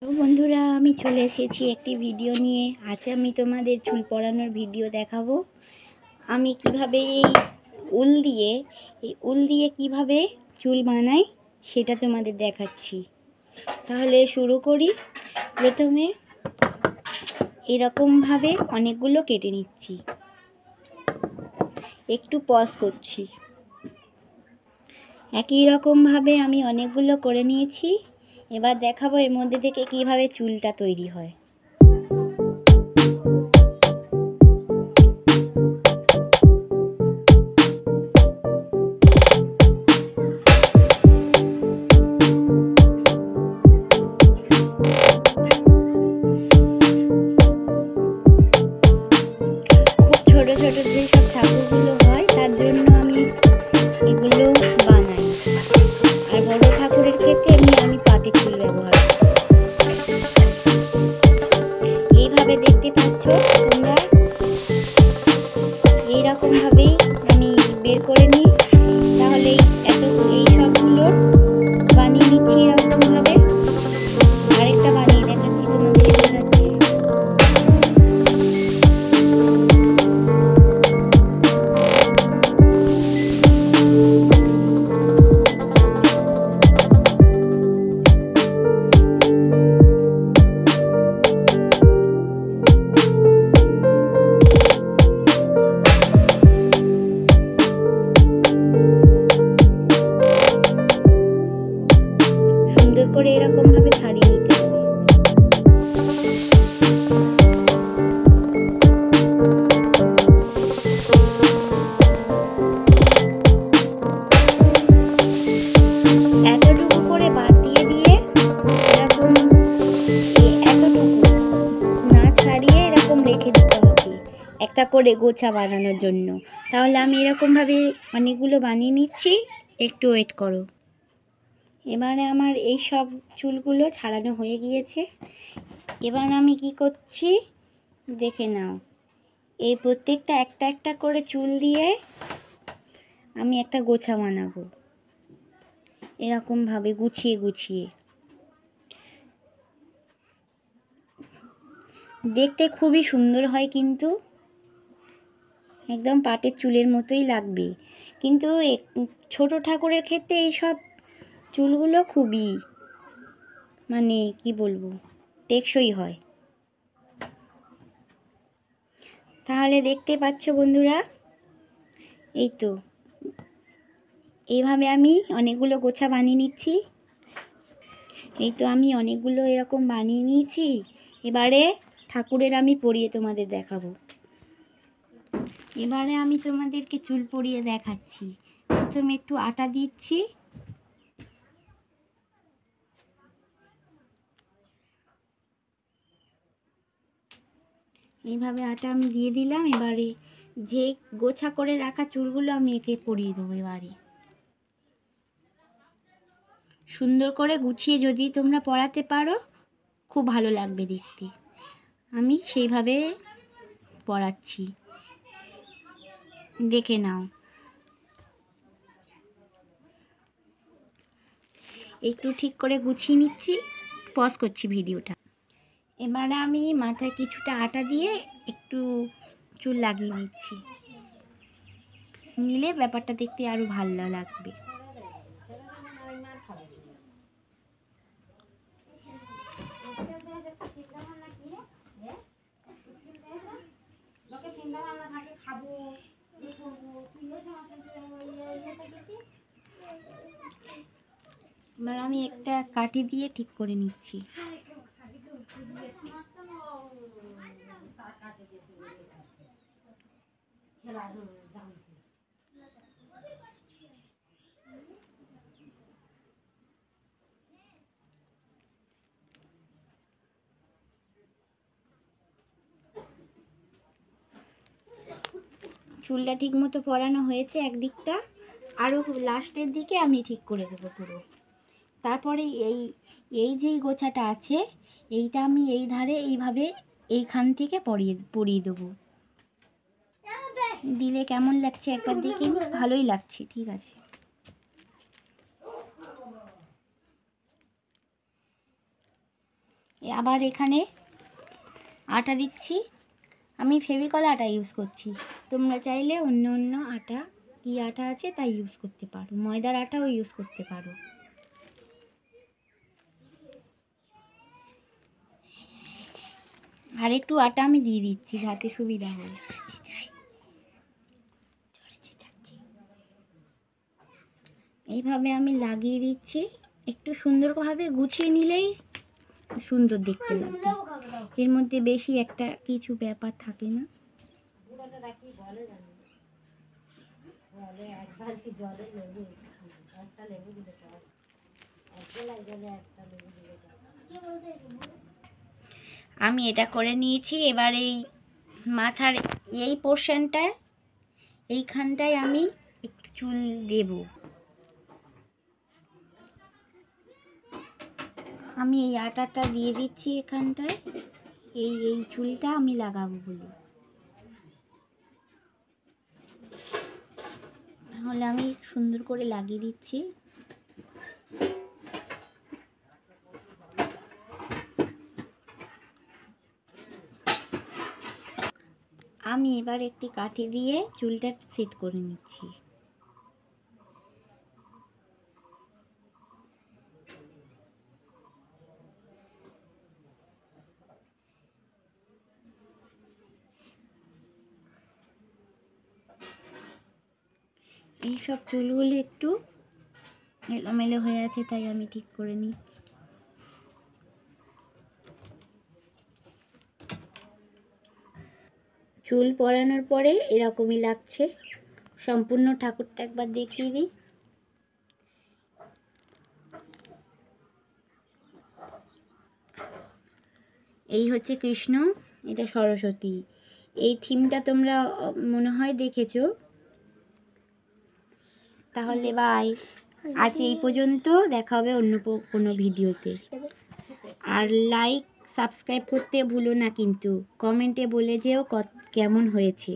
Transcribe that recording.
তো বন্ধুরা, আমি চলে এসেছি একটি ভিডিও নিয়ে। আজ আমি তোমাদের চুল পড়ানোর ভিডিও দেখাবো। আমি কিভাবে এই উল দিয়ে কিভাবে চুল বানাই সেটা তোমাদের দেখাচ্ছি। তাহলে শুরু করি। প্রথমে এরকমভাবে অনেকগুলো কেটে নিচ্ছি, একটু পজ করছি। একই রকমভাবে আমি অনেকগুলো করে নিয়েছি। এবার দেখাবো এর মধ্যে থেকে কিভাবে চুলটা তৈরি হয়। ছোট ছোট যেসব ঠাকুরগুলো হয় তার জন্য আমি এগুলো বানাই, আর বড় ঠাকুরের ক্ষেত্রে আমি পাটের চুল ব্যবহার করি। এইভাবে দেখতে পাচ্ছ তোমরা, এইরকম ভাবেই আমি বের করে নিই। তাহলে এই সবগুলো বানিয়ে নিচ্ছি এরকম ভাবে। আরেকটা বানিয়ে দেখাচ্ছি তোমাদের সাথে। সুন্দর করে এরকম ভাবে ছাড়িয়ে নিতে হবে। এতটুকু করে বাদ দিয়ে এরকম এতটুকু না ছাড়িয়ে এরকম রেখে দিতে হবে একটা করে গোছা বানানোর জন্য। তাহলে আমি এরকম ভাবে অনেকগুলো বানিয়ে নিচ্ছি, একটু ওয়েট করো। এবারে আমার এই সব চুলগুলো ছাড়ানো হয়ে গিয়েছে। এবার আমি কি করছি দেখে নাও। এই প্রত্যেকটা একটা একটা করে চুল দিয়ে আমি একটা গোছা বানাবো, এরকম ভাবে গুছিয়ে গুছিয়ে। দেখতে খুবই সুন্দর হয়, কিন্তু একদম পাটের চুলের মতোই লাগবে। কিন্তু ছোট ঠাকুরের ক্ষেত্রে এইসব চুলগুলো খুবই কি বলবো, টেকসই হয়। তাহলে দেখতে পাচ্ছ বন্ধুরা, এই তো এইভাবে আমি অনেকগুলো গোছা বানিয়ে নিচ্ছি। এই তো আমি অনেকগুলো এরকম বানিয়ে নিয়েছি। এবারে ঠাকুরের আমি পরিয়ে তোমাদের দেখাবো। এবারে আমি তোমাদেরকে চুল পরিয়ে দেখাচ্ছি। প্রথমে একটু আটা দিচ্ছি, এইভাবে আটা আমি দিয়ে দিলাম। এবারে যে গোছা করে রাখা চুলগুলো আমি একে পরিয়ে দেবো। এবারে সুন্দর করে গুছিয়ে যদি তোমরা পরাতে পারো খুব ভালো লাগবে দেখতে। আমি সেইভাবে পরাচ্ছি, দেখে নাও। একটু ঠিক করে গুছিয়ে নিচ্ছি, পজ করছি ভিডিওটা। এবারে আমি মাথায় কিছুটা আটা দিয়ে একটু চুল লাগিয়ে নিচ্ছি, নিলে ব্যাপারটা দেখতে আরো ভালো লাগবে। এবার আমি একটা কাঠি দিয়ে ঠিক করে নিচ্ছি। চুলটা ঠিক মতো পরানো হয়েছে একদিকটা, আরও লাস্টের দিকে আমি ঠিক করে দেবো পুরো। তারপরে এই যেই গোছাটা আছে এইটা আমি এই ধারে এইভাবে এইখান থেকে পরিয়ে দেবো। দিলে কেমন লাগছে একবার দেখে। ভালোই লাগছে, ঠিক আছে। আবার এখানে আটা দিচ্ছি। আমি ফেভিকল আটা ইউজ করছি, তোমরা চাইলে অন্য অন্য আটা কী আটা আছে তাই ইউজ করতে পারো, ময়দার আটাও ইউজ করতে পারো। আর একটু আটা আমি দিয়ে দিচ্ছি যাতে সুবিধা হয়। এইভাবে আমি লাগিয়ে দিচ্ছি, একটু সুন্দরভাবে গুছিয়ে নিলেই সুন্দর দেখতে লাগবে। এর মধ্যে বেশি একটা কিছু ব্যাপার থাকে না। আমি এটা করে নিয়েছি। এবার এই মাথার এই পোর্শনটায়, এইখানটায় আমি একটু চুল দেব। আমি এই আটাটা দিয়ে দিচ্ছি এখানটায়, এই চুলটা আমি লাগাবো বলে। তাহলে আমি সুন্দর করে লাগিয়ে দিচ্ছি। আমি এবার একটি কাঠি দিয়ে চুলটা সেট করে নিচ্ছি। এইসব চুলগুলো একটু এলোমেলো হয়ে আছে, তাই আমি ঠিক করে নিচ্ছি। চুল পরানোর পরে এরকমই লাগছে। সম্পূর্ণ ঠাকুরটা একবার দেখিয়ে দিই। এই হচ্ছে কৃষ্ণ, এটা সরস্বতী। এই থিমটা তোমরা মনে হয় দেখেছো। তাহলে বাই, আজ এই পর্যন্ত, দেখা হবে অন্য কোনো ভিডিওতে। আর লাইক সাবস্ক্রাইব করতে ভুলো না কিন্তু, কমেন্টে বলে যেও কেমন হয়েছে।